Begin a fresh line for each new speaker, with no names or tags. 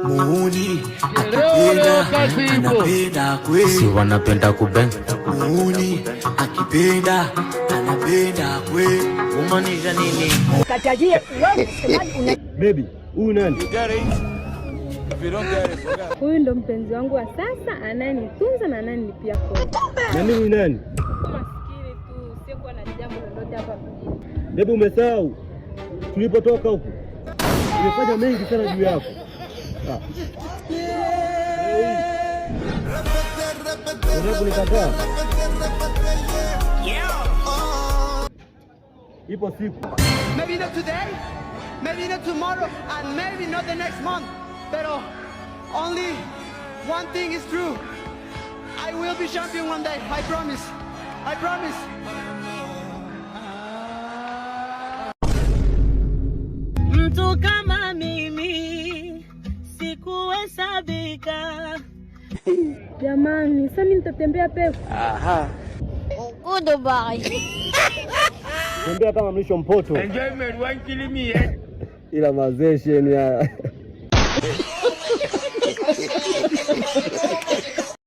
Muuni anapenda kweli, si wanapenda kubeng. Muuni akipenda anapenda kweli. Umanisha nini?
Katajie
baby, huyu nani?
Huyu ndo mpenzi wangu wa sasa, anayenitunza na ananilipia kodi.
Na mimi nani?
Maskini tu, sio kwa na jambo lolote hapa mjini.
Baby, umesahau tulipotoka huko? Nimefanya mengi sana juu yako. Unanikataa? Ipo siku.
Maybe not today, maybe not tomorrow, and maybe not the next month. But only one thing is true. I will be champion one day. I promise. I promise.
mtu kama mimi sikuhesabika.
Jamani, sasa mimi nitatembea pepo.
Aha.
Goodbye.
Tembea kama mlisho mpoto.
Enjoyment one killing me,
Ila mazeshe ni haya.